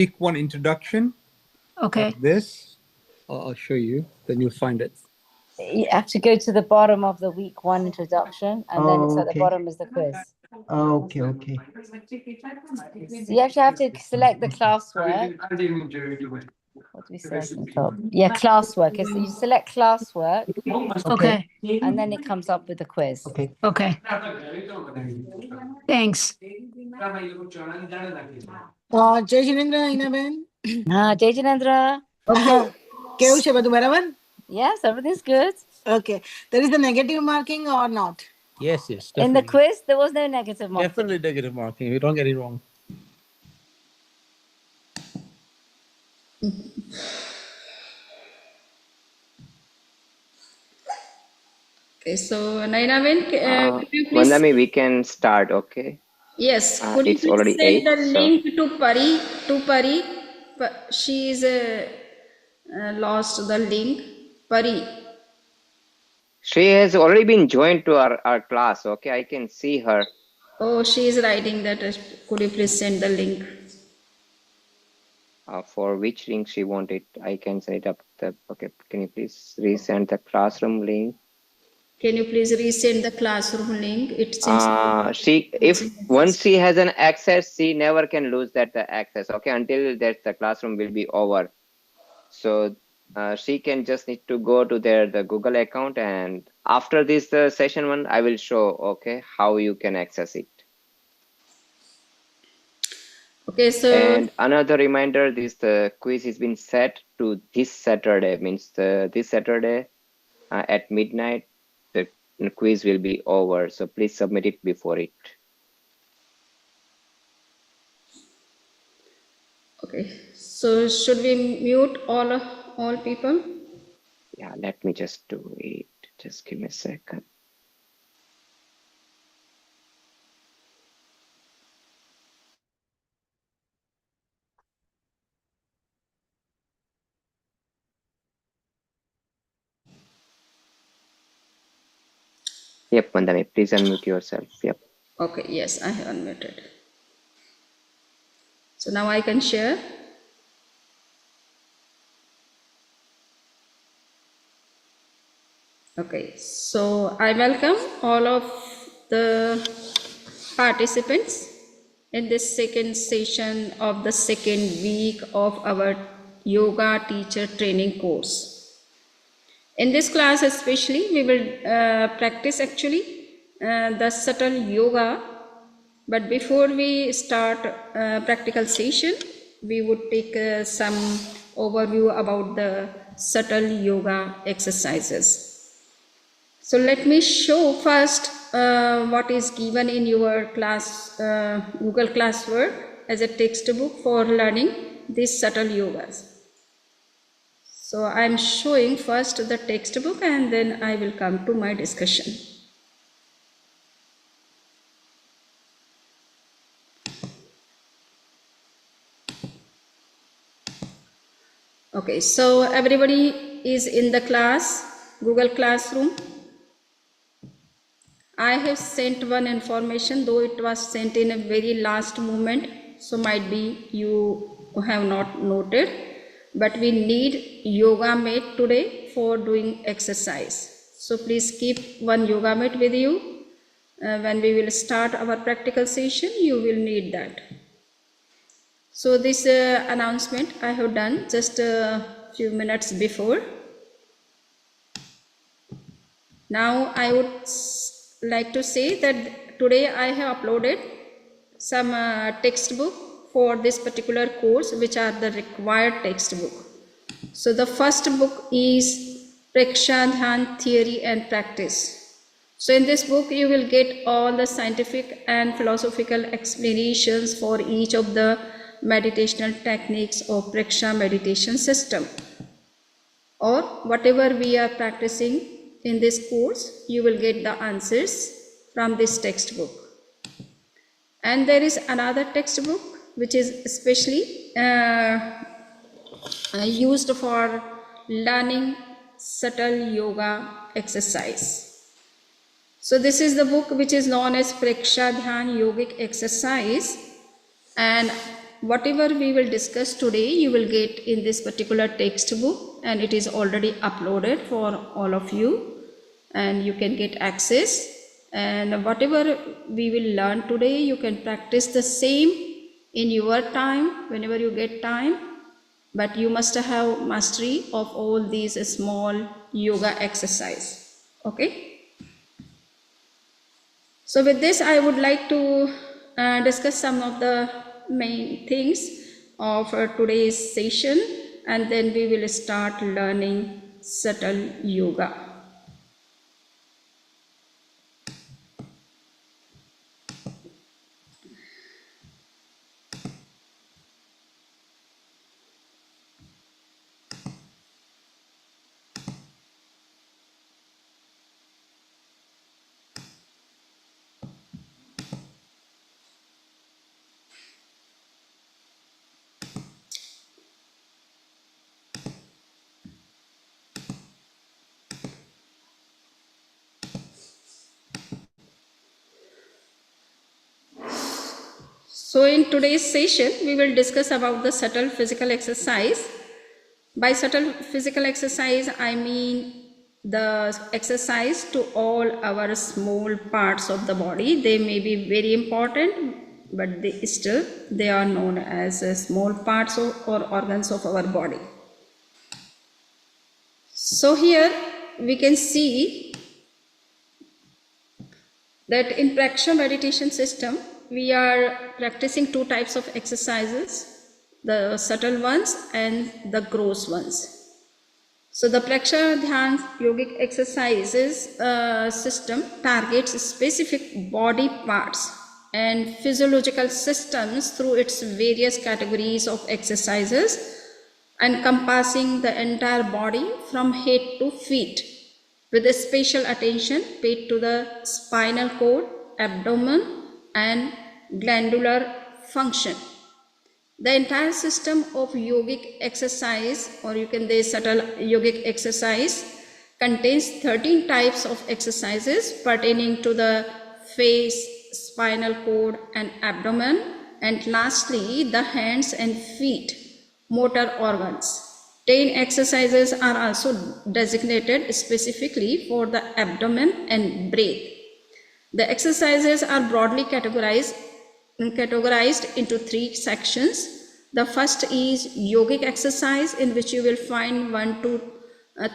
week 1 introduction. Okay. This, I'll show you, then you'll find it. You have to go to the bottom of the week 1 introduction, and then it's at the bottom is the quiz. Okay, okay. So you actually have to select the classwork. What do we say on top? Yeah, classwork. So you select classwork, Okay. and then it comes up with the quiz. Okay. Okay. Thanks. જય જિનેન્દ્ર હિનાબેન Jai Janendra. કેવું છે બધું બરાબર? Yes, everything's good. Okay, there is a negative marking or not? Yes, yes. In the quiz, there was no negative marking. Definitely negative marking. You don't get it wrong. Okay, so Nainaben, could you please? Vandami, we can start, okay? Yes, could you it's please already send 8, the so- link to Pari? She is lost the link. Pari. She has already been joined to our class, okay? I can see her. Oh, she is writing that. Could you please send the link? For which link she wanted, I can set it up. Okay, can you please resend the classroom link? Can you please resend the classroom link? It seems If once she has an access, she never can lose that access, okay? Until that the classroom will be over. So she can just need to go to the Google account, and after this session 1, I will show, okay, how you can access it. okay. So And another reminder, the quiz has been set to this Saturday, means this Saturday at midnight, the quiz will be over. So please submit it before it. okay. So should we mute all people? Yeah, let me just do it. Just give me a second. Yep, Vandami, please unmute yourself. Yep. Okay. Yes, I have unmuted. So now I can share. Okay, so I welcome all of the participants in this second session of the second week of our yoga teacher training course. In this class especially, we will practice actually the subtle yoga. But before we start practical session, we would take some overview about the subtle yoga exercises. So let me show first what is given in your class Google Classwork as a textbook for learning these subtle yogas. So I am showing first the textbook, and then I will come to my discussion. Okay, so everybody is in the class, Google Classroom. I have sent one information, though it was sent in a very last moment, so might be you have not noted, but we need yoga mat today for doing exercise. So please keep one yoga mat with you. When we will start our practical session, you will need that. So this announcement I have done just a few minutes before. Now I would like to say that today I have uploaded some textbook for this particular course, which are the required textbook. So the first book is Prakshadhan Theory and Practice. So in this book you will get all the scientific and philosophical explanations for each of the meditational techniques of Praksha meditation system, or whatever we are practicing in this course, you will get the answers from this textbook. And there is another textbook which is especially used for learning subtle yoga exercise. So this is the book which is known as Prakshadhan Yogic Exercise, and whatever we will discuss today, you will get in this particular textbook, and it is already uploaded for all of you, and you can get access. And whatever we will learn today, you can practice the same in your time, whenever you get time. But you must have mastery of all these small yoga exercise. Okay. So with this, I would like to discuss some of the main things of today's session, and then we will start learning subtle yoga. So in today's session, we will discuss about the subtle physical exercise. By subtle physical exercise, I mean the exercise to all our small parts of the body. They may be very important, but they are known as small parts or organs of our body. So here we can see that in Prakshadhan meditation system, we are practicing two types of exercises, the subtle ones and the gross ones. So the Prakshadhan yogic exercises system targets specific body parts and physiological systems through its various categories of exercises, encompassing the entire body from head to feet, with a special attention paid to the spinal cord, abdomen, and glandular function. The entire system of yogic exercise, or you can say subtle yogic exercise, contains 13 types of exercises pertaining to the face, spinal cord, and abdomen, and lastly the hands and feet, motor organs. 10 exercises are also designated specifically for the abdomen and breath. The exercises are broadly categorized into 3 sections. The first is yogic exercise, in which you will find 1 to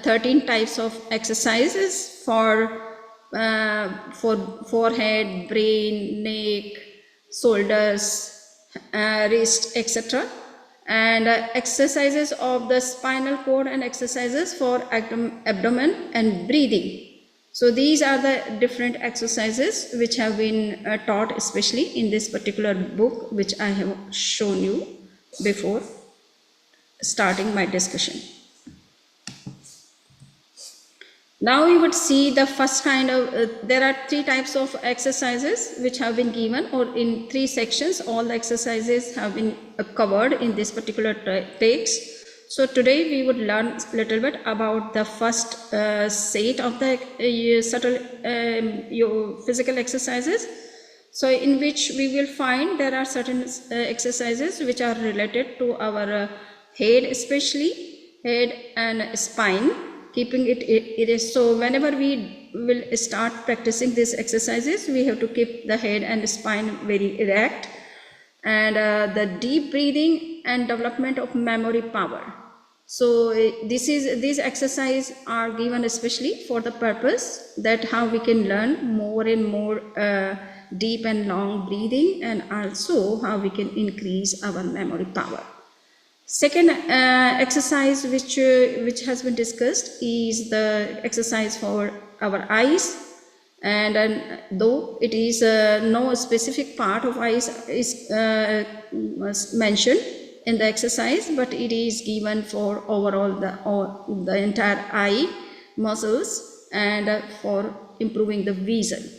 13 types of exercises for forehead, brain, neck, shoulders, wrist, etc. And exercises of the spinal cord and exercises for abdomen and breathing. So these are the different exercises which have been taught, especially in this particular book, which I have shown you before starting my discussion. Now you would see the first kind of, there are 3 types of exercises which have been given, or in 3 sections, all the exercises have been covered in this particular text. So today we would learn a little bit about the first set of the subtle physical exercises. So in which we will find there are certain exercises which are related to our head, especially head and spine, keeping it is. So whenever we will start practicing these exercises, we have to keep the head and spine very erect. And the deep breathing and development of memory power. So these exercises are given especially for the purpose that how we can learn more and more deep and long breathing, and also how we can increase our memory power. Second exercise which has been discussed is the exercise for our eyes. And though it is no specific part of eyes is mentioned in the exercise, but it is given for overall the entire eye muscles and for improving the vision.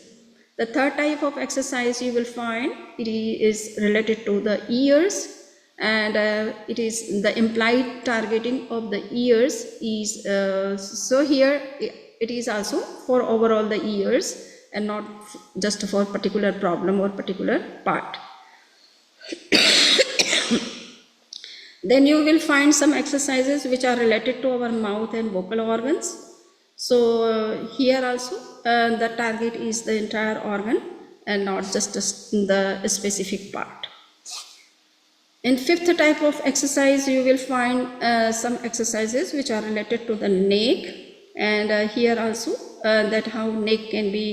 The third type of exercise you will find it is related to the ears, and it is the implied targeting of the ears is so here it is also for overall the ears and not just for particular problem or particular part. Then you will find some exercises which are related to our mouth and vocal organs. So here also the target is the entire organ and not just the specific part. In fifth type of exercise, you will find some exercises which are related to the neck, and here also that how neck can be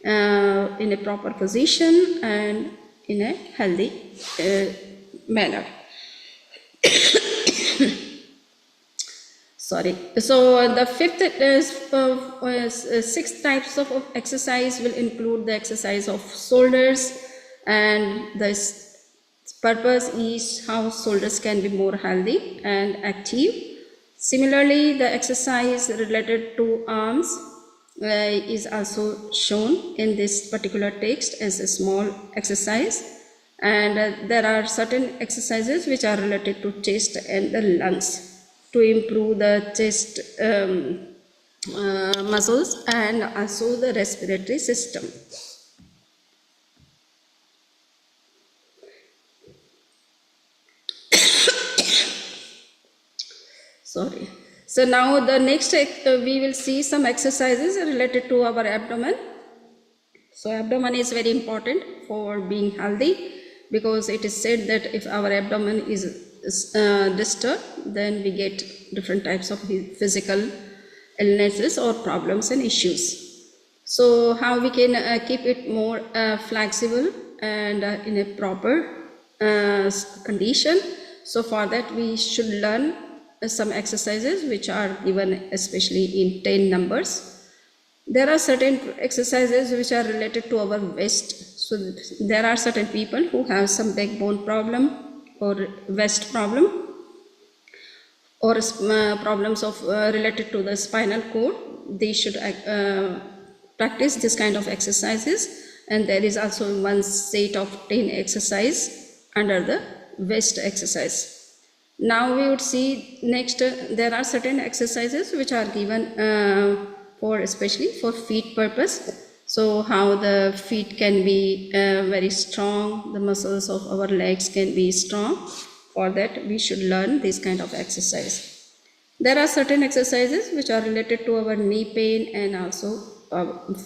in a proper position and in a healthy manner. Sorry. So the six types of exercise will include the exercise of shoulders, and the purpose is how shoulders can be more healthy and active. Similarly, the exercise related to arms is also shown in this particular text as a small exercise, and there are certain exercises which are related to chest and the lungs to improve the chest muscles and also the respiratory system. Sorry. So now the next we will see some exercises related to our abdomen. So abdomen is very important for being healthy, because it is said that if our abdomen is disturbed, then we get different types of physical illnesses or problems and issues. So how we can keep it more flexible and in a proper condition? So for that we should learn some exercises which are given especially in 10 numbers. There are certain exercises which are related to our waist. So there are certain people who have some backbone problem or waist problem, or problems of related to the spinal cord. They should practice this kind of exercises, and there is also one set of 10 exercise under the waist exercise. Now we would see next there are certain exercises which are given for especially for feet purpose. So how the feet can be very strong, the muscles of our legs can be strong. For that we should learn this kind of exercise. There are certain exercises which are related to our knee pain and also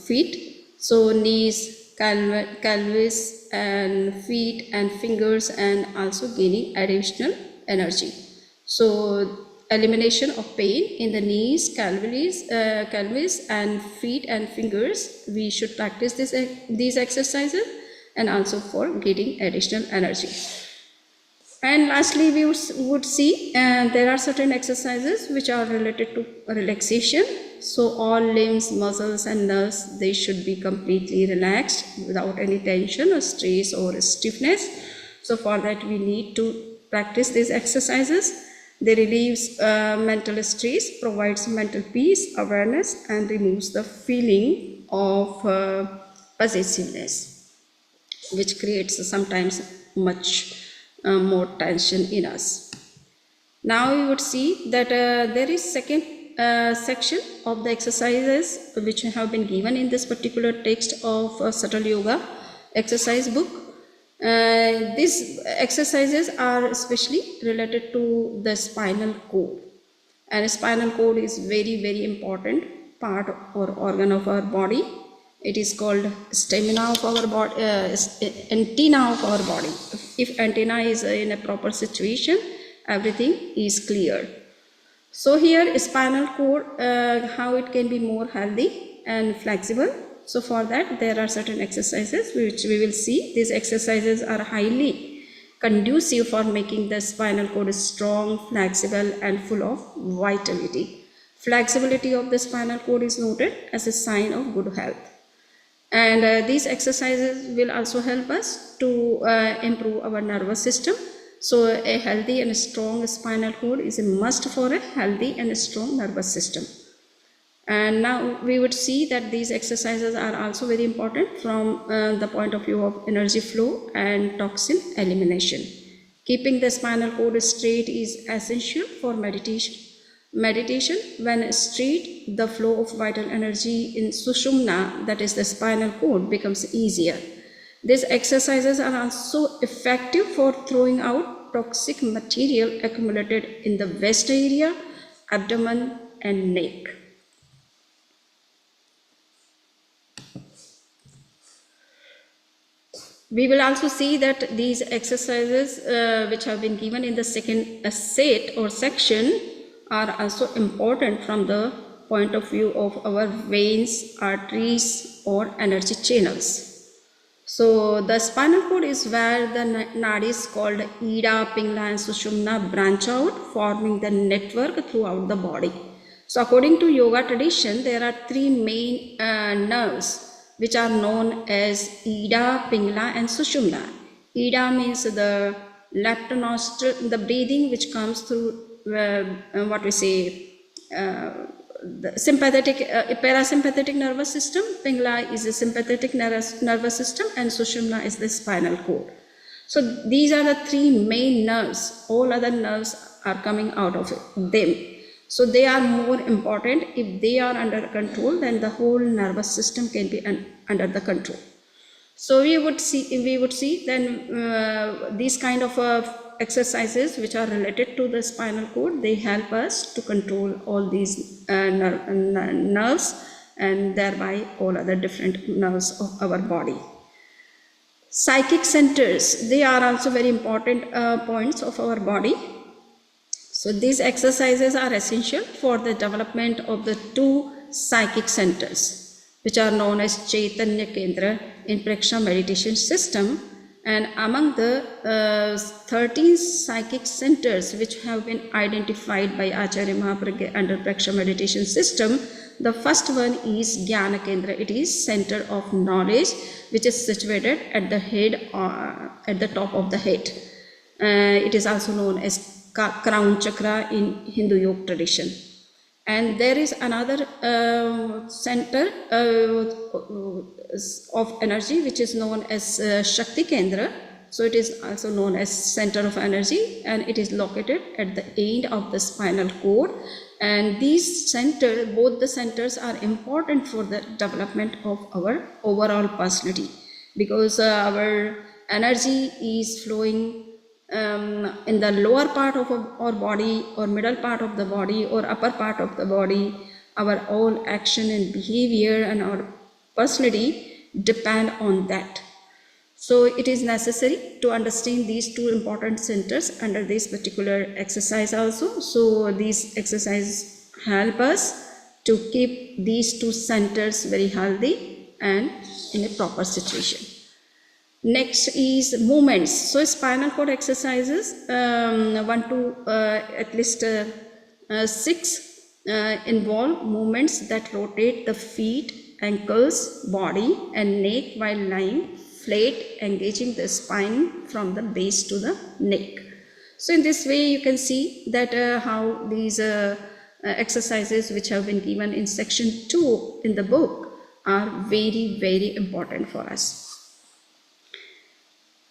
feet. So knees, pelvis and feet and fingers, and also gaining additional energy. So elimination of pain in the knees, pelvis and feet and fingers, we should practice these exercises, and also for getting additional energy. And lastly we would see there are certain exercises which are related to relaxation. So all limbs, muscles and nerves, they should be completely relaxed without any tension or stress or stiffness. So for that we need to practice these exercises. They relieves mental stress, provides mental peace, awareness, and removes the feeling of possessiveness, which creates sometimes much more tension in us. Now we would see that there is second section of the exercises which have been given in this particular text of Subtle Yoga exercise book. These exercises are especially related to the spinal cord, and spinal cord is very important part or organ of our body. It is called stamina of our body, antenna of our body. If antenna is in a proper situation, everything is clear. So here spinal cord, how it can be more healthy and flexible. So for that there are certain exercises which we will see. These exercises are highly conducive for making the spinal cord strong, flexible and full of vitality. Flexibility of the spinal cord is noted as a sign of good health. And these exercises will also help us to improve our nervous system. So a healthy and strong spinal cord is a must for a healthy and strong nervous system. And now we would see that these exercises are also very important from the point of view of energy flow and toxin elimination. Keeping the spinal cord straight is essential for meditation. Meditation, when straight, the flow of vital energy in Sushumna, that is the spinal cord, becomes easier. These exercises are also effective for throwing out toxic material accumulated in the waist area, abdomen, and neck. We will also see that these exercises which have been given in the second set or section are also important from the point of view of our veins, arteries, or energy channels. So the spinal cord is where the nadis called Ida, Pingala, and Sushumna branch out, forming the network throughout the body. So according to yoga tradition, there are three main nerves which are known as Ida, Pingala, and Sushumna. Ida means the left nostril, the breathing which comes through the sympathetic, parasympathetic nervous system. Pingala is the sympathetic nervous system, and Sushumna is the spinal cord. So these are the three main nerves. All other nerves are coming out of them. So they are more important. If they are under control, then the whole nervous system can be under the control. So we would see then these kind of exercises which are related to the spinal cord, they help us to control all these nerves and thereby all other different nerves of our body. Psychic centers, they are also very important points of our body. So these exercises are essential for the development of the two psychic centers, which are known as Chaitanya Kendra in Praksha meditation system. And among the 13 psychic centers which have been identified by Acharya Mahapragya under Praksha meditation system, the first one is Jnana Kendra. It is center of knowledge, which is situated at the head, at the top of the head. It is also known as crown chakra in Hindu yoga tradition. And there is another center of energy which is known as Shakti Kendra. So it is also known as center of energy, and it is located at the end of the spinal cord. And these centers, both the centers are important for the development of our overall personality, because our energy is flowing in the lower part of our body, or middle part of the body, or upper part of the body. Our all action and behavior and our personality depend on that. So it is necessary to understand these two important centers under this particular exercise also. So these exercises help us to keep these two centers very healthy and in a proper situation. Next is movements. So spinal cord exercises, 1 to at least 6 involve movements that rotate the feet, ankles, body, and neck while lying flat, engaging the spine from the base to the neck. So in this way you can see that how these exercises which have been given in section 2 in the book are very, very important for us.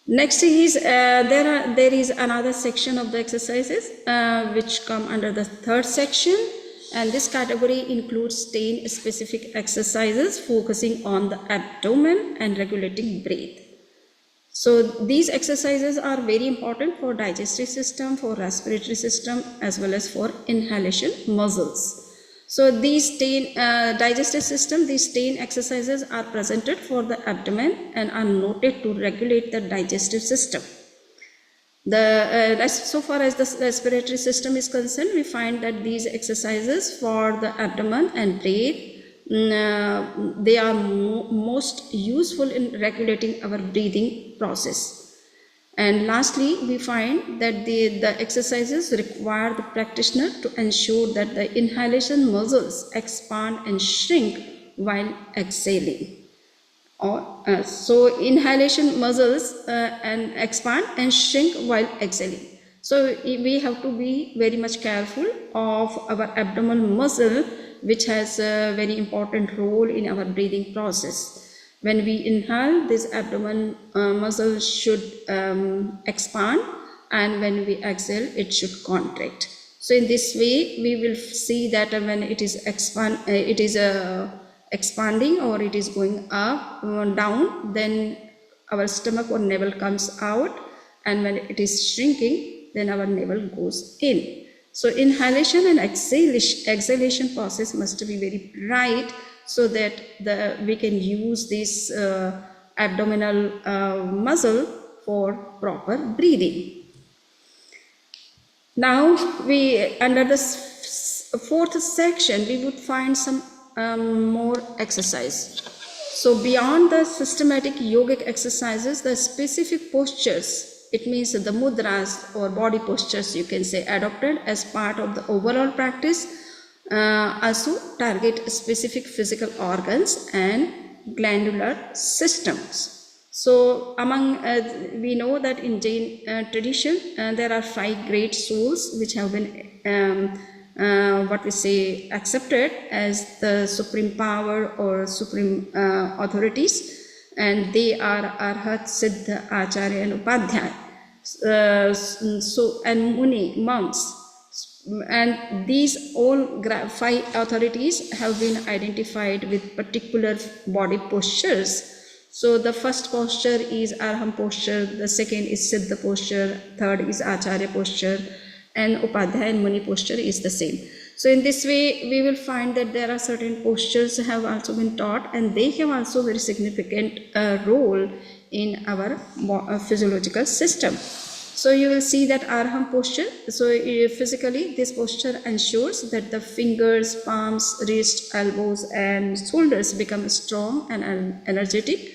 Next is there is another section of the exercises which come under the third section, and this category includes 10 specific exercises focusing on the abdomen and regulating breath. So these exercises are very important for digestive system, for respiratory system, as well as for inhalation muscles. So these 10 digestive system, these 10 exercises are presented for the abdomen and are noted to regulate the digestive system. So far as the respiratory system is concerned, we find that these exercises for the abdomen and breath, they are most useful in regulating our breathing process. And lastly, we find that the exercises require the practitioner to ensure that the inhalation muscles expand and shrink while exhaling. So inhalation muscles and expand and shrink while exhaling. So we have to be very much careful of our abdominal muscle, which has a very important role in our breathing process. When we inhale, this abdomen muscle should expand, and when we exhale, it should contract. So in this way, we will see that when it is expanding or it is going up, down, then our stomach or navel comes out, and when it is shrinking, then our navel goes in. So inhalation and exhalation process must be very right, so that we can use this abdominal muscle for proper breathing. Now we, under the fourth section, we would find some more exercise. So beyond the systematic yogic exercises, the specific postures, it means the mudras or body postures, you can say, adopted as part of the overall practice, also target specific physical organs and glandular systems. So among, we know that in Jain tradition, there are 5 great souls which have been what we say accepted as the supreme power or supreme authorities, and they are Arhat, Siddha, Acharya and Upadhyay. So and Muni, monks, and these all 5 authorities have been identified with particular body postures. So the first posture is Arham posture, the second is Siddha posture, third is Acharya posture, and Upadhyaya and Muni posture is the same. So in this way, we will find that there are certain postures have also been taught, and they have also very significant role in our physiological system. So you will see that Arham posture. So physically, this posture ensures that the fingers, palms, wrists, elbows, and shoulders become strong and energetic.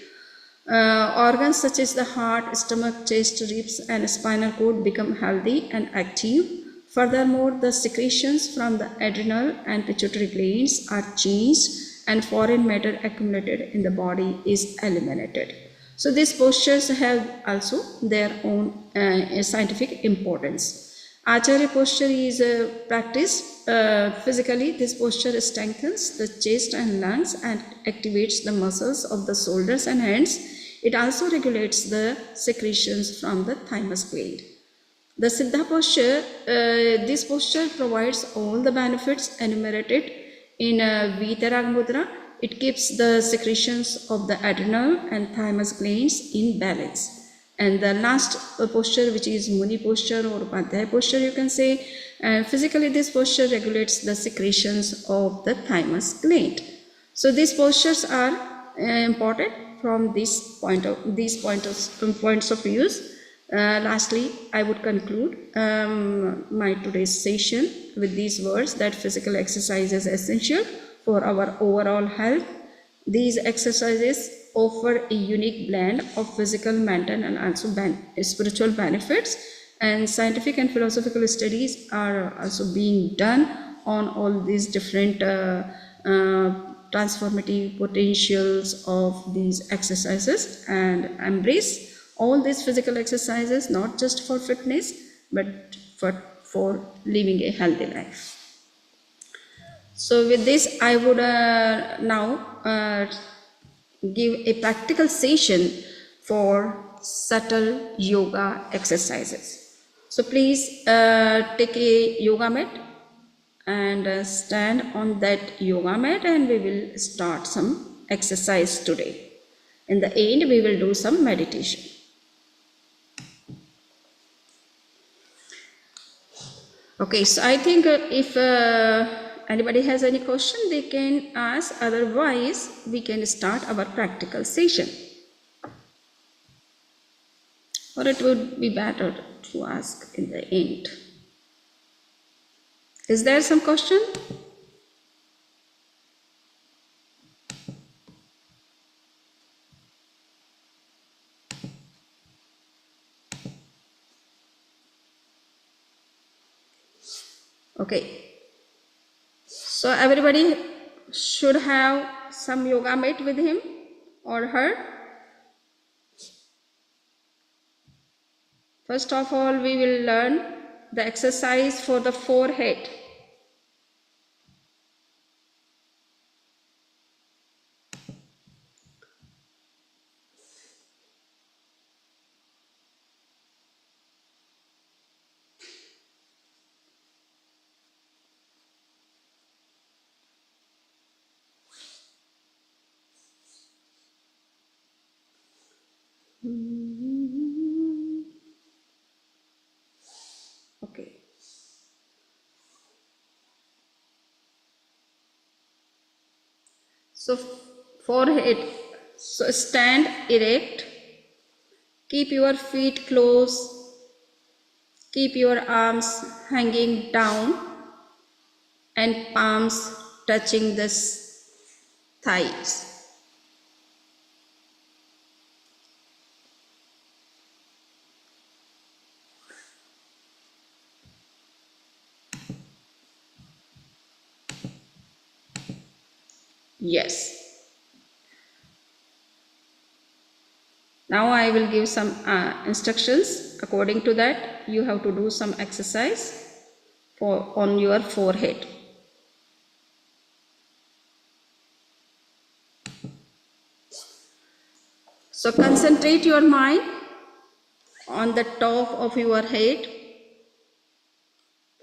Organs such as the heart, stomach, chest, ribs, and spinal cord become healthy and active. Furthermore, the secretions from the adrenal and pituitary glands are changed, and foreign matter accumulated in the body is eliminated. So these postures have also their own scientific importance. Acharya posture is practiced physically. This posture strengthens the chest and lungs and activates the muscles of the shoulders and hands. It also regulates the secretions from the thymus gland. The Siddha posture, this posture provides all the benefits enumerated in Vitarag Mudra. It keeps the secretions of the adrenal and thymus glands in balance. And the last posture, which is Muni posture or Upadhyaya posture, you can say, physically this posture regulates the secretions of the thymus gland. So these postures are important from this points of views. Lastly, I would conclude my today's session with these words that physical exercise is essential for our overall health. These exercises offer a unique blend of physical, mental, and also spiritual benefits, and scientific and philosophical studies are also being done on all these different transformative potentials of these exercises, and embrace all these physical exercises not just for fitness but for living a healthy life. So with this, I would now give a practical session for subtle yoga exercises. So please take a yoga mat and stand on that yoga mat, and we will start some exercise today. In the end, we will do some meditation. Okay, so I think if anybody has any question, they can ask. Otherwise, we can start our practical session. Or it would be better to ask in the end. Is there some question? Okay. So everybody should have some yoga mat with him or her. First of all, we will learn the exercise for the forehead. So forehead, so stand erect, keep your feet close, keep your arms hanging down and palms touching the thighs. Yes. Now I will give some instructions. According to that, you have to do some exercise on your forehead. So concentrate your mind on the top of your head.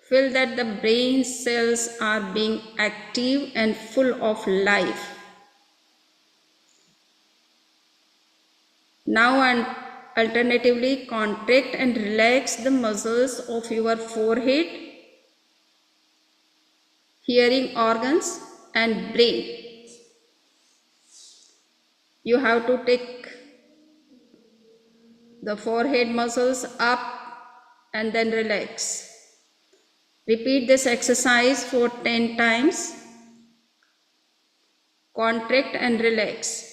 Feel that the brain cells are being active and full of life. Now and alternatively contract and relax the muscles of your forehead, hearing organs and brain. You have to take the forehead muscles up and then relax. Repeat this exercise for 10 times. Contract and relax.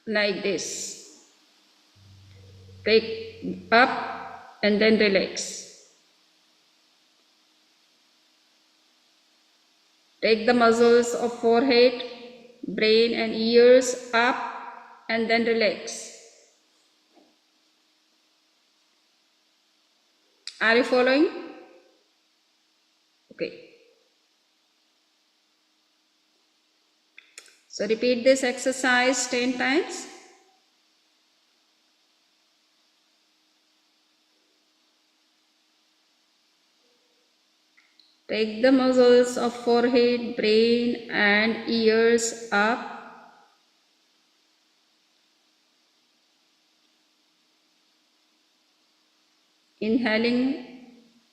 Like this. Take up and then relax. Take the muscles of forehead, brain and ears up and then relax. Are you following? Okay. So repeat this exercise 10 times. Take the muscles of forehead, brain and ears up. Inhaling,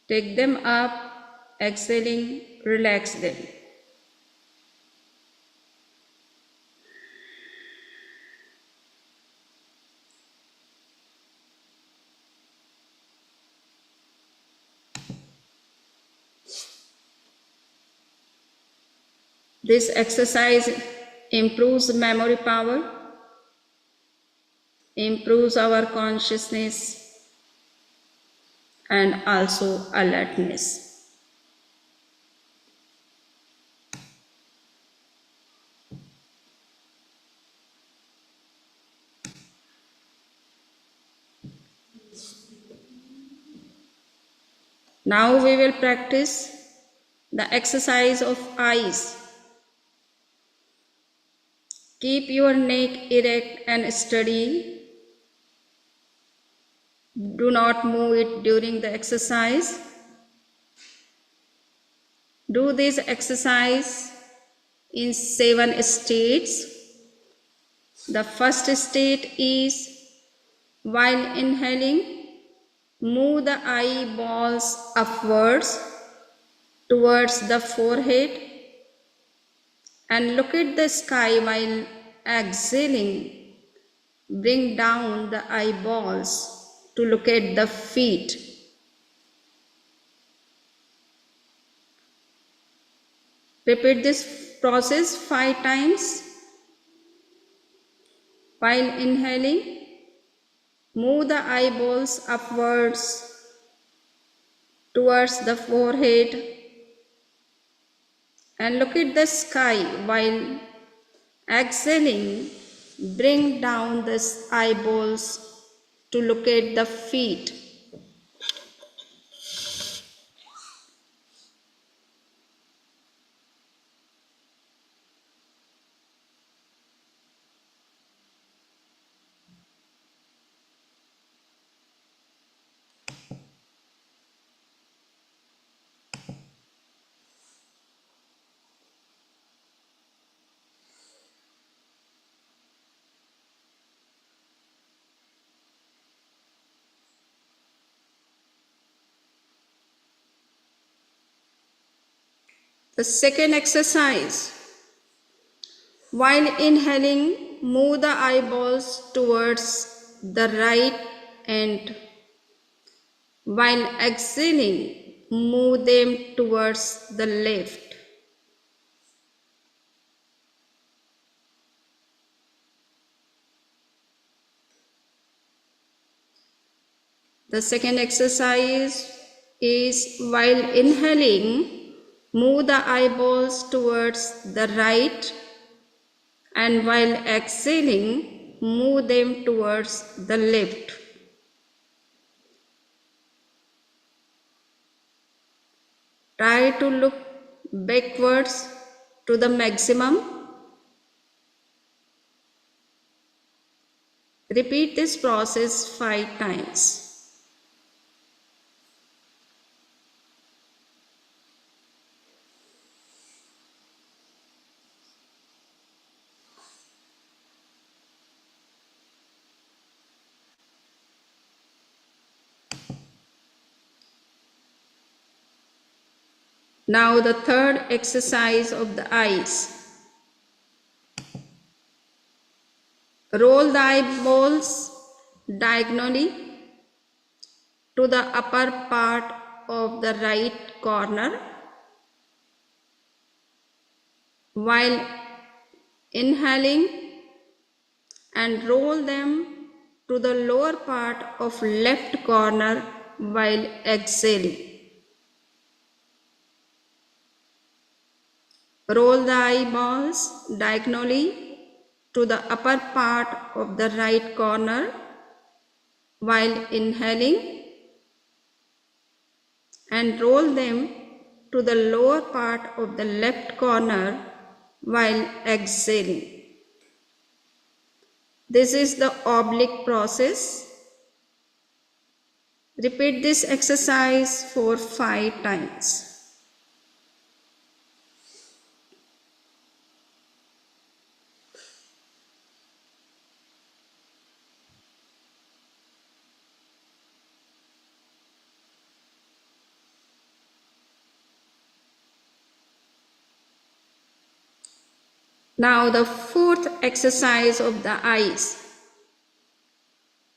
take them up. Exhaling, relax them. This exercise improves memory power, improves our consciousness and also alertness. Now we will practice the exercise of eyes. Keep your neck erect and steady. Do not move it during the exercise. Do this exercise in 7 states. The first state is while inhaling, move the eyeballs upwards towards the forehead and look at the sky. While exhaling, bring down the eyeballs to look at the feet. Repeat this process 5 times. While inhaling, move the eyeballs upwards towards the forehead and look at the sky. While exhaling, bring down the eyeballs to look at the feet. The second exercise. While inhaling, move the eyeballs towards the right, and while exhaling, move them towards the left. The second exercise is while inhaling, move the eyeballs towards the right, and while exhaling, move them towards the left. Try to look backwards to the maximum. Repeat this process 5 times. Now the third exercise of the eyes. Roll the eyeballs diagonally to the upper part of the right corner while inhaling, and roll them to the lower part of left corner while exhaling. Roll the eyeballs diagonally to the upper part of the right corner while inhaling, and roll them to the lower part of the left corner while exhaling. This is the oblique process. Repeat this exercise for 5 times. Now the fourth exercise of the eyes.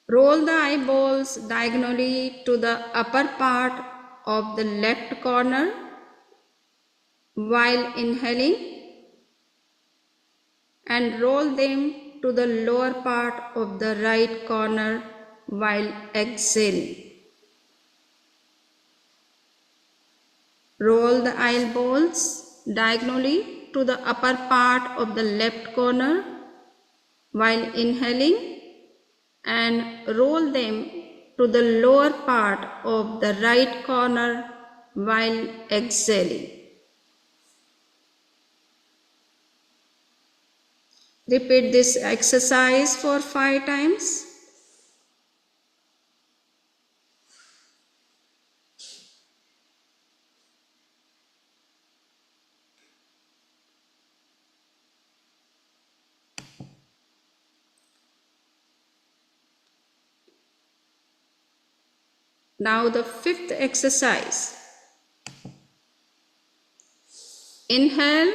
Roll the eyeballs diagonally to the upper part of the left corner while inhaling, and roll them to the lower part of the right corner while exhaling. Roll the eyeballs diagonally to the upper part of the left corner while inhaling, and roll them to the lower part of the right corner while exhaling. Repeat this exercise for 5 times. Now the fifth exercise. Inhale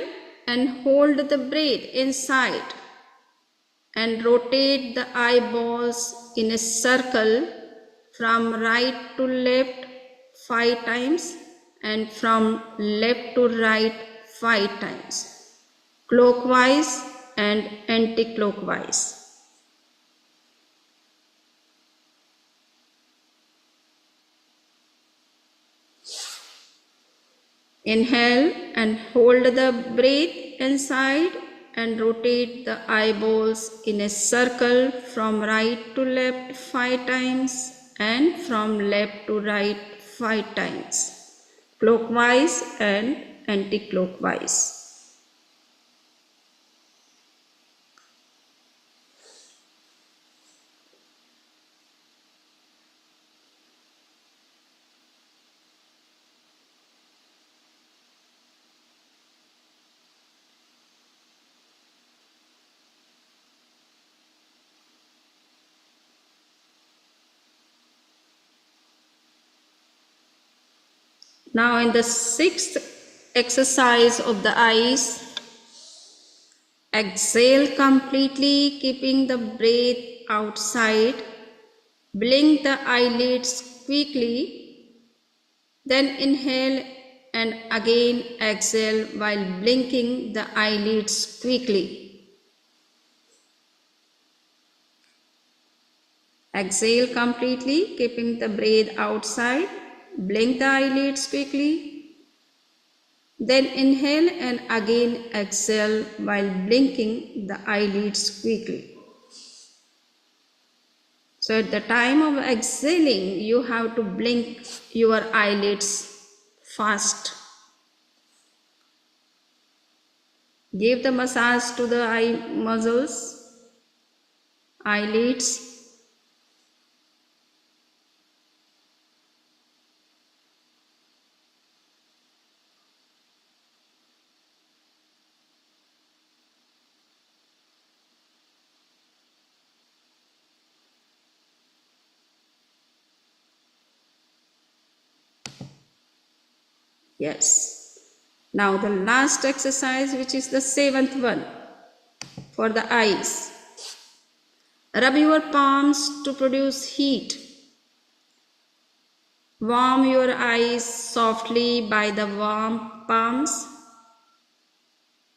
and hold the breath inside and rotate the eyeballs in a circle from right to left 5 times and from left to right 5 times, clockwise and anti-clockwise. Inhale and hold the breath inside and rotate the eyeballs in a circle from right to left 5 times and from left to right 5 times, clockwise and anti-clockwise. Now in the sixth exercise of the eyes. Exhale completely, keeping the breath outside. Blink the eyelids quickly. Then inhale and again exhale while blinking the eyelids quickly. Exhale completely, keeping the breath outside. Blink the eyelids quickly. Then inhale and again exhale while blinking the eyelids quickly. So at the time of exhaling, you have to blink your eyelids fast. Give the massage to the eye muscles, eyelids. Yes. Now the last exercise, which is the 7th one for the eyes. Rub your palms to produce heat. Warm your eyes softly by the warm palms.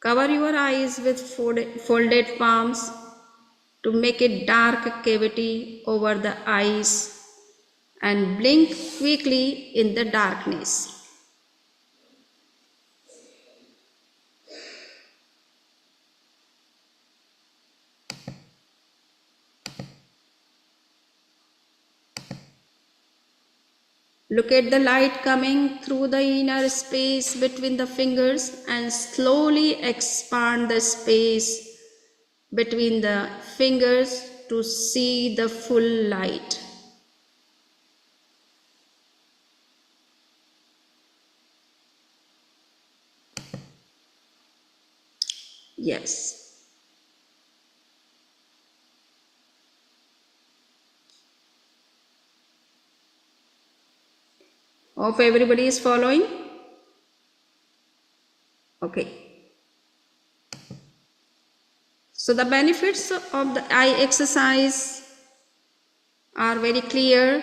Cover your eyes with folded palms to make a dark cavity over the eyes and blink quickly in the darkness. Look at the light coming through the inner space between the fingers and slowly expand the space between the fingers to see the full light. Yes. Hope everybody is following. Okay. So the benefits of the eye exercise are very clear.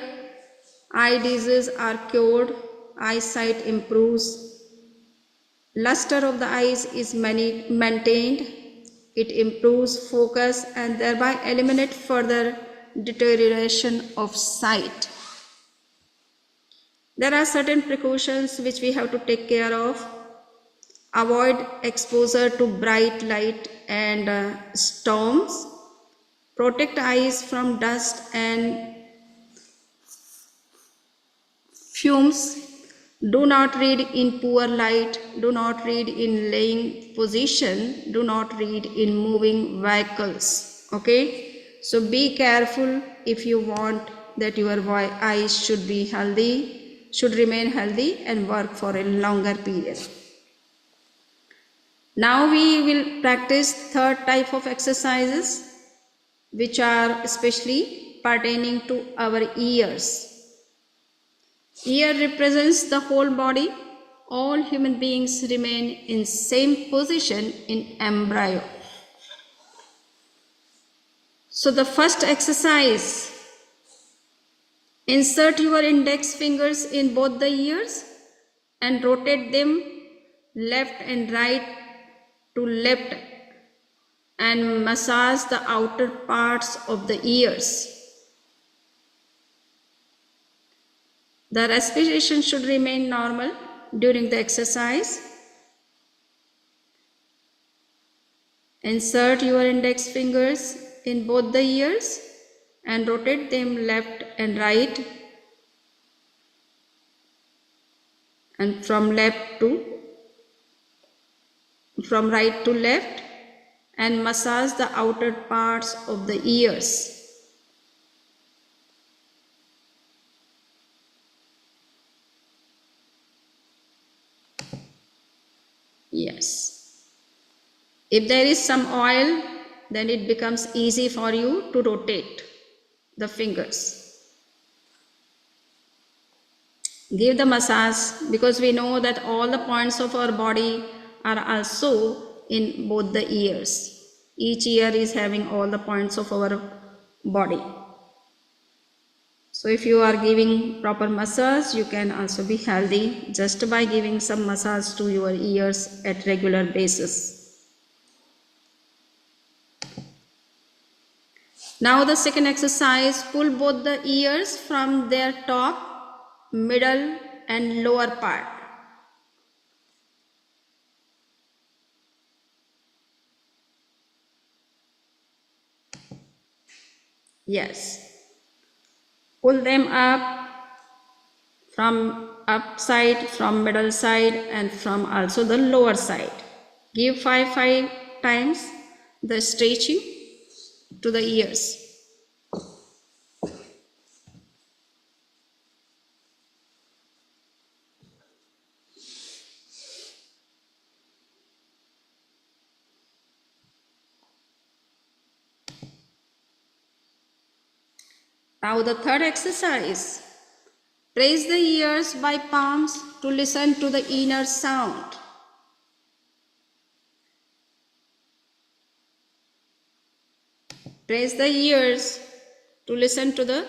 Eye diseases are cured, eyesight improves, luster of the eyes is maintained, it improves focus and thereby eliminate further deterioration of sight. There are certain precautions which we have to take care of. Avoid exposure to bright light and storms. Protect eyes from dust and fumes. Do not read in poor light. Do not read in laying position. Do not read in moving vehicles. Okay? So be careful if you want that your eyes should be healthy, should remain healthy and work for a longer period. Now we will practice third type of exercises which are especially pertaining to our ears. Ear represents the whole body. All human beings remain in same position in embryo. So the first exercise, insert your index fingers in both the ears and rotate them left and right to left and massage the outer parts of the ears. The respiration should remain normal during the exercise. Insert your index fingers in both the ears and rotate them left and right and from right to left and massage the outer parts of the ears. Yes. If there is some oil, then it becomes easy for you to rotate the fingers. Give the massage, because we know that all the points of our body are also in both the ears. Each ear is having all the points of our body. So if you are giving proper massage, you can also be healthy just by giving some massage to your ears at regular basis. Now the second exercise, pull both the ears from their top, middle and lower part. Yes. Pull them up from upside, from middle side and from also the lower side. Give 5 times the stretching to the ears. Now the third exercise. Press the ears by palms to listen to the inner sound. Press the ears to listen to the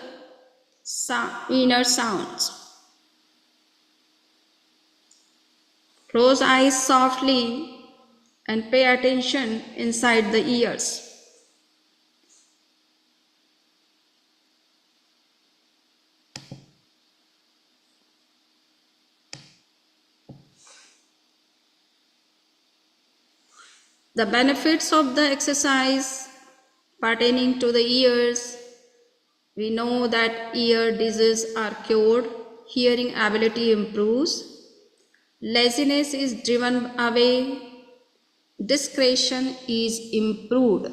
inner sounds. Close eyes softly and pay attention inside the ears. The benefits of the exercise pertaining to the ears, we know that ear diseases are cured, hearing ability improves, laziness is driven away, discretion is improved.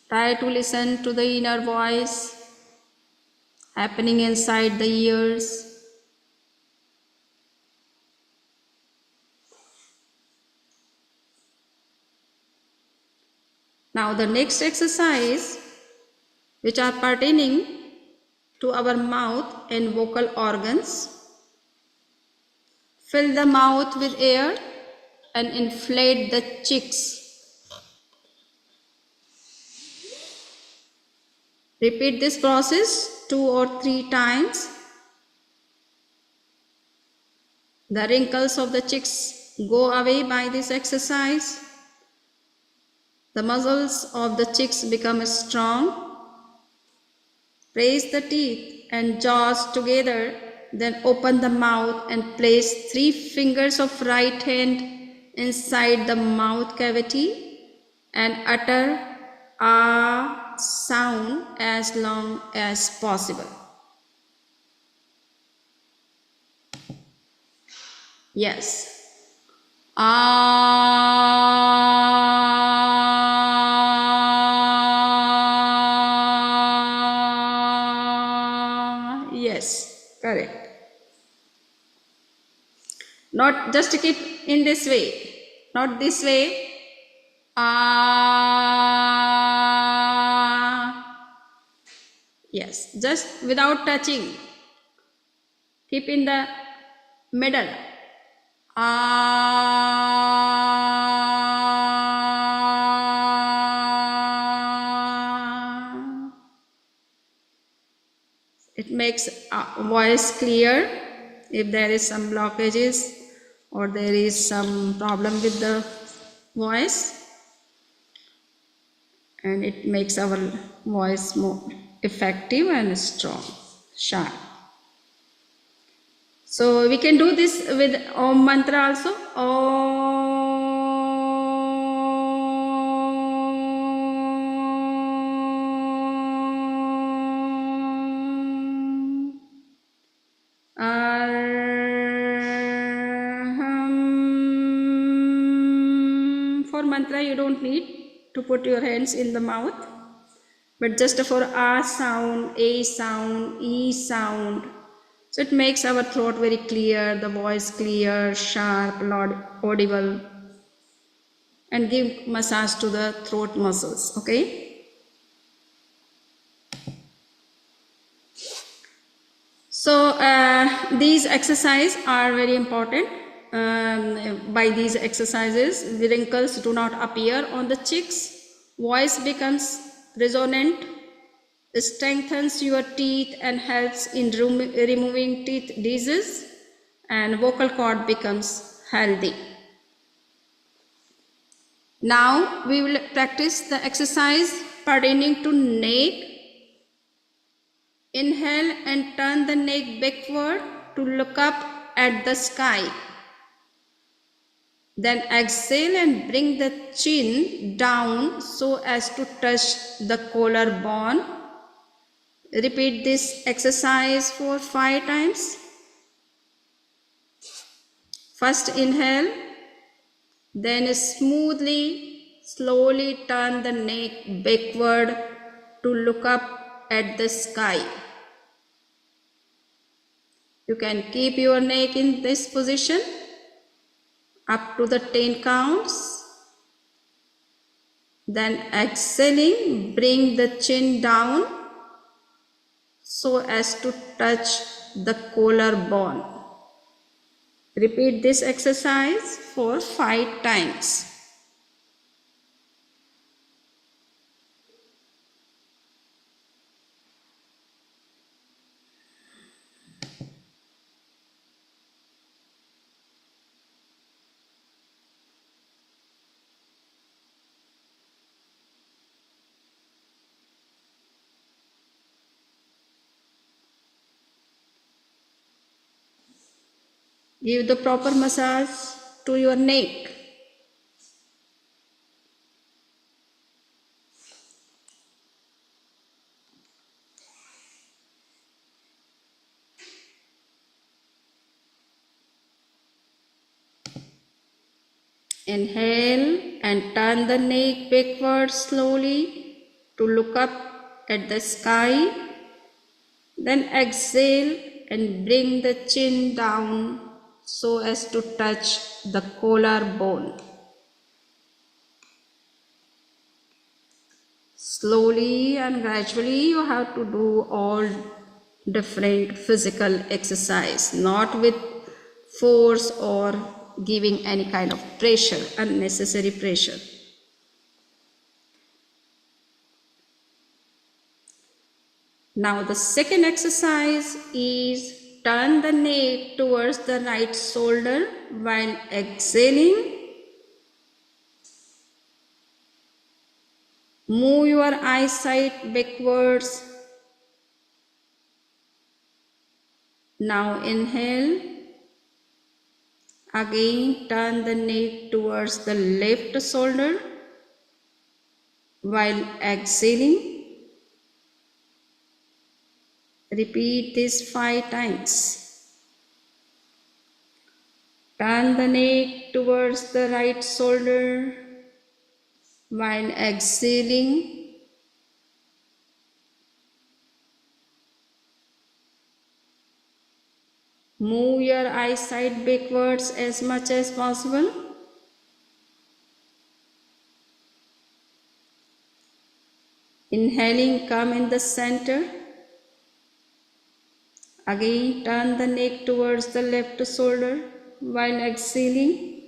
Try to listen to the inner voice happening inside the ears. Now the next exercise, which are pertaining to our mouth and vocal organs. Fill the mouth with air and inflate the cheeks. Repeat this process 2 or 3 times. The wrinkles of the cheeks go away by this exercise. The muscles of the cheeks become strong. Press the teeth and jaws together, then open the mouth and place 3 fingers of right hand inside the mouth cavity and utter a sound as long as possible. Yes. Yes, correct. Not just keep in this way, not this way. Yes, just without touching. Keep in the middle. It makes voice clear. If there is some blockages or there is some problem with the voice, and it makes our voice more effective and strong, sharp. So we can do this with Om mantra also. Om. Arham. For mantra you don't need to put your hands in the mouth, but just for A sound, A sound, E sound. So it makes our throat very clear, the voice clear, sharp, audible, and give massage to the throat muscles, okay? So these exercises are very important. By these exercises, the wrinkles do not appear on the cheeks, voice becomes resonant, strengthens your teeth and helps in removing teeth disease, and vocal cord becomes healthy. Now we will practice the exercise pertaining to neck. Inhale and turn the neck backward to look up at the sky. Then exhale and bring the chin down so as to touch the collarbone. Repeat this exercise for 5 times. First inhale, then slowly turn the neck backward to look up at the sky. You can keep your neck in this position up to the 10 counts. Then exhaling, bring the chin down so as to touch the collarbone. Repeat this exercise for 5 times. Give the proper massage to your neck. Inhale and turn the neck backward slowly to look up at the sky. Then exhale and bring the chin down so as to touch the collarbone. Slowly and gradually you have to do all different physical exercise, not with force or giving any kind of pressure, unnecessary pressure. Now the second exercise is turn the neck towards the right shoulder while exhaling. Move your eyesight backwards. Now inhale. Again turn the neck towards the left shoulder while exhaling. Repeat this 5 times. Turn the neck towards the right shoulder while exhaling. Move your eyesight backwards as much as possible. Inhaling, come in the center. Again, turn the neck towards the left shoulder while exhaling.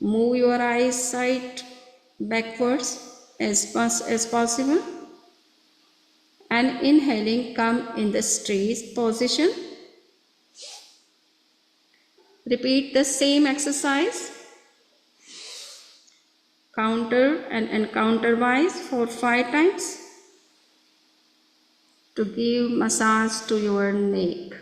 Move your eyesight backwards as much as possible. And inhaling, come in the straight position. Repeat the same exercise, counter and counterwise for 5 times to give massage to your neck.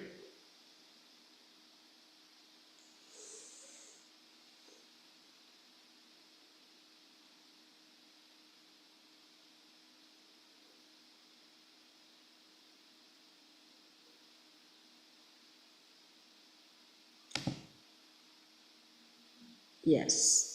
Yes.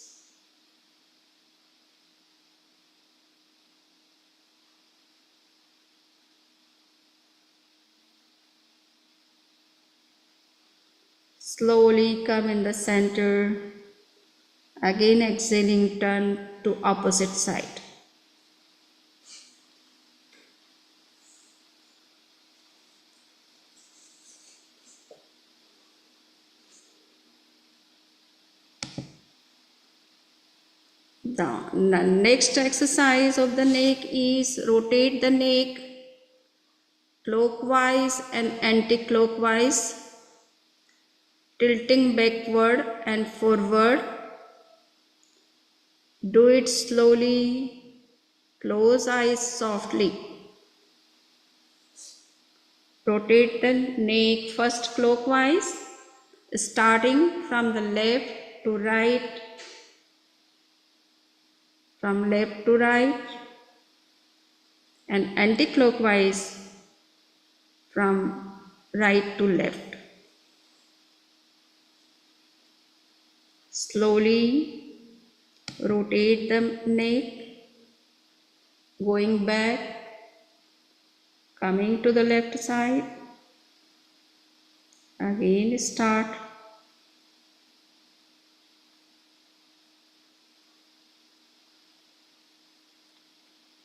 Slowly come in the center Again exhaling, turn to opposite side. The next exercise of the neck is rotate the neck clockwise and anti-clockwise, tilting backward and forward. Do it slowly. Close eyes softly. Rotate the neck first clockwise, starting from the left to right, from left to right, and anti-clockwise from right to left. Slowly rotate the neck, going back, coming to the left side. Again start.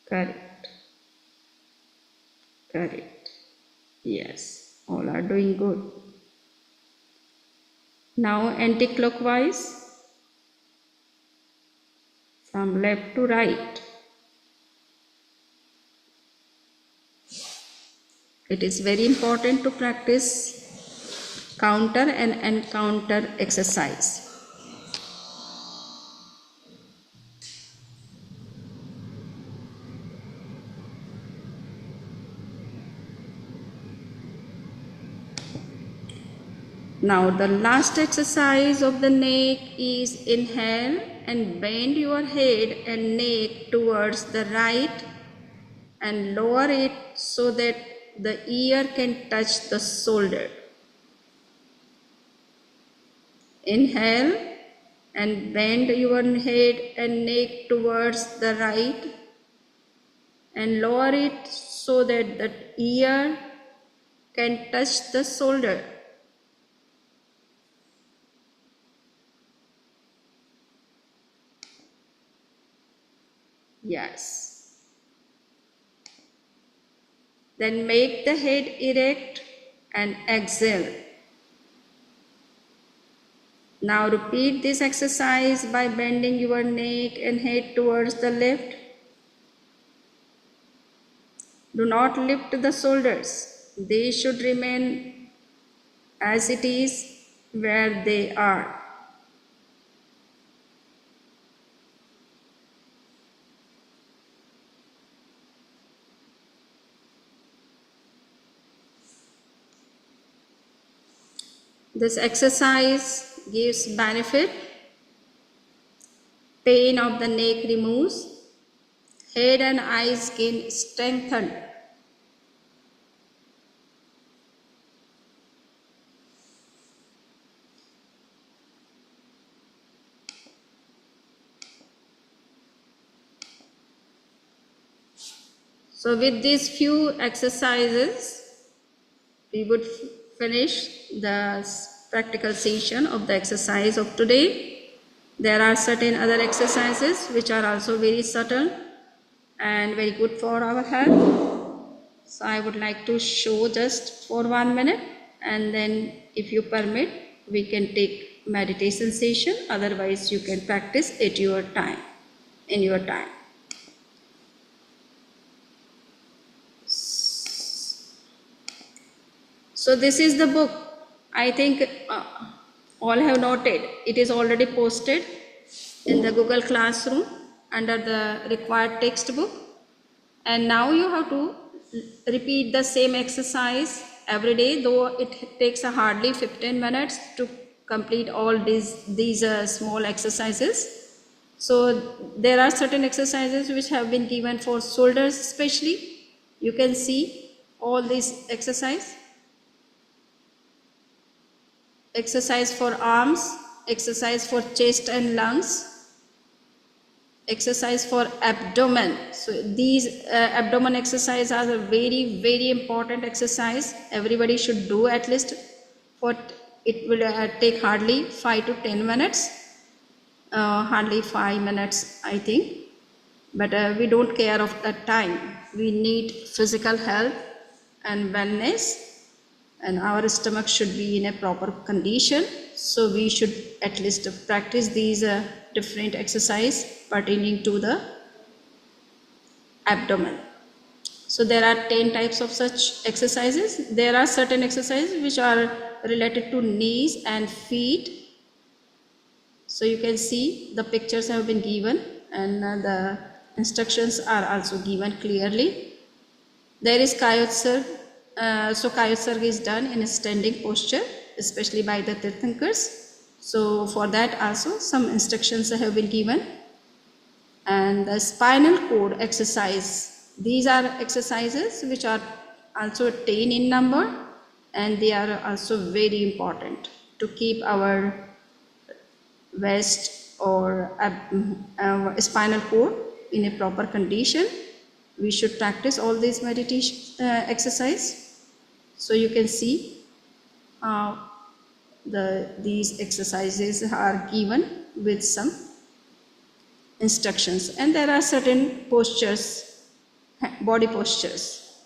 Correct. Correct. Yes, all are doing good. Now anti-clockwise from left to right. It is very important to practice counter and encounter exercise. Now the last exercise of the neck is inhale and bend your head and neck towards the right and lower it so that the ear can touch the shoulder. Inhale and bend your head and neck towards the right and lower it so that the ear can touch the shoulder. Yes. Then make the head erect and exhale. Now repeat this exercise by bending your neck and head towards the left. Do not lift the shoulders. They should remain as it is where they are. This exercise gives benefit. Pain of the neck removes. Head and eyes gain strengthened. So with these few exercises, we would finish the practical session of the exercise of today. There are certain other exercises which are also very subtle and very good for our health. So I would like to show just for 1 minute, and then if you permit, we can take meditation session. Otherwise, you can practice at your time, in your time. So this is the book. I think all have noted. It is already posted in the Google Classroom under the required textbook. And now you have to repeat the same exercise every day, though it takes hardly 15 minutes to complete all these small exercises. So there are certain exercises which have been given for shoulders especially. You can see all these exercises. Exercise for arms, exercise for chest and lungs, exercise for abdomen. So these abdomen exercises are a very, very important exercise. Everybody should do at least for, it will take hardly 5 to 10 minutes. hardly 5 minutes, I think. But we don't care of that time. We need physical health and wellness, and our stomach should be in a proper condition. So we should at least practice these different exercise pertaining to the abdomen. So there are 10 types of such exercises. There are certain exercises which are related to knees and feet. So you can see the pictures have been given, and the instructions are also given clearly. There is Kayotsarg. So Kayotsarg is done in a standing posture, especially by the Tirthankars. So for that also some instructions have been given. And the spinal cord exercise. These are exercises which are also 10 in number, and they are also very important to keep our waist or spinal cord in a proper condition. We should practice all these meditation exercise. So you can see these exercises are given with some instructions, and there are certain postures, body postures,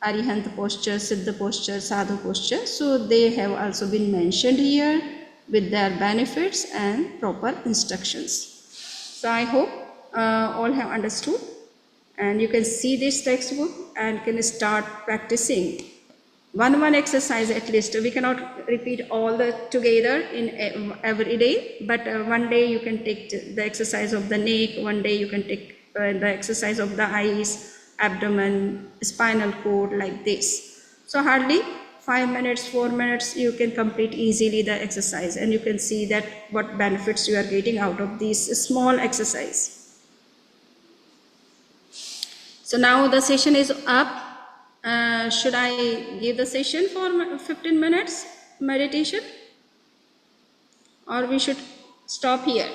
Arihant posture, Siddha posture, Sadhu posture. So they have also been mentioned here with their benefits and proper instructions. So I hope all have understood, and you can see this textbook and can start practicing one exercise at least. We cannot repeat all the together in every day, but one day you can take the exercise of the neck, one day you can take the exercise of the eyes, abdomen, spinal cord, like this. So hardly 5 minutes, 4 minutes, you can complete easily the exercise, and you can see that what benefits you are getting out of this small exercise. So now the session is up. Should I give the session for 15 minutes meditation, or we should stop here?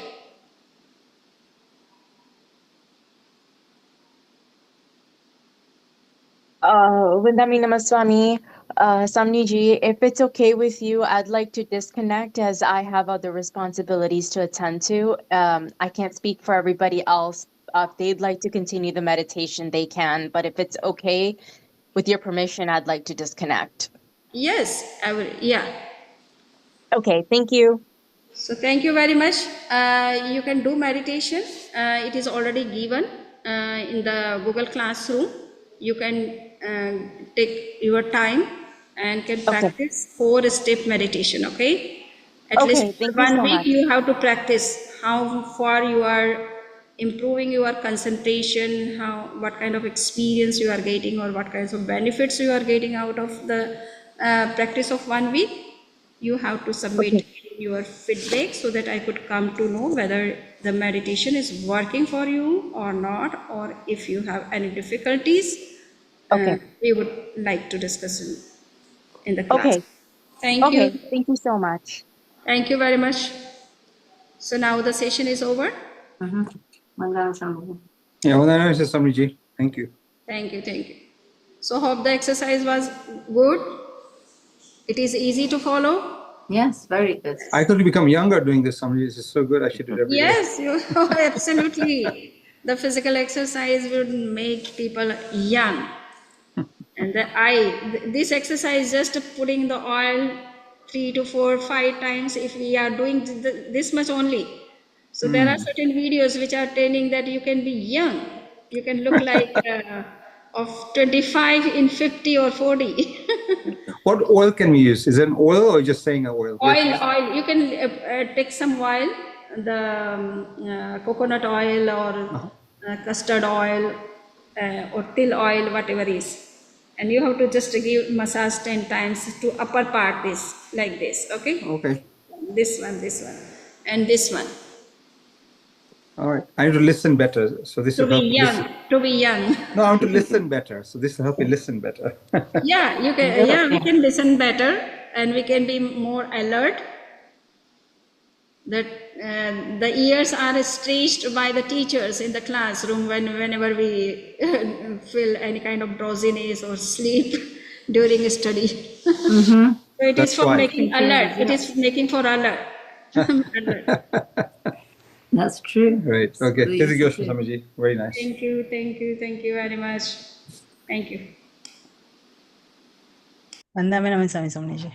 Vindami Namaswami, Samniji, if it's okay with you, I'd like to disconnect as I have other responsibilities to attend to. I can't speak for everybody else. If they'd like to continue the meditation, they can. But if it's okay, with your permission, I'd like to disconnect. Yes, I will. Yeah. Okay, thank you. So thank you very much. You can do meditation. It is already given in the Google Classroom. You can take your time and can practice 4-step meditation. Okay. At least thank you 1 so week much. you have to practice how far you are improving your concentration, what kind of experience you are getting, or what kinds of benefits you are getting out of the practice of 1 week. You have to submit your feedback so that I could come to know whether the meditation is working for you or not, or if you have any difficulties. We would like to discuss in the class. Thank you. Thank you so much. Thank you very much. So now the session is over. Yeah, well, that is Samriji. Thank you. Thank you, thank you. So hope the exercise was good. It is easy to follow. Yes, very good. I could become younger doing this, Samriji. This is so good. I should do it every day. Yes, you absolutely. The physical exercise would make people young. And this exercise, just putting the oil 3 to 4, 5 times, if we are doing this much only. So there are certain videos which are telling that you can be young. You can look like of 25 in 50 or 40. What oil can we use? Is it an oil or just saying an oil? Oil. You can take some oil, the coconut oil or custard oil or till oil, whatever is. And you have to just give massage 10 times to upper part, like this, okay? Okay. This one, and this one. All right. I need to listen better. So this To will help. be young. No, I want to listen better. So this will help me listen better. Yeah, you can. Yeah, we can listen better, and we can be more alert. That the ears are stretched by the teachers in the classroom whenever we feel any kind of drowsiness or sleep during study. So it is for making alert. It is making for alert. Alert. That's true. Right. Okay. So Thank you, easy to- Swamiji. Very nice. Thank you very much. Thank you. Vandamenam Swami Swamiji.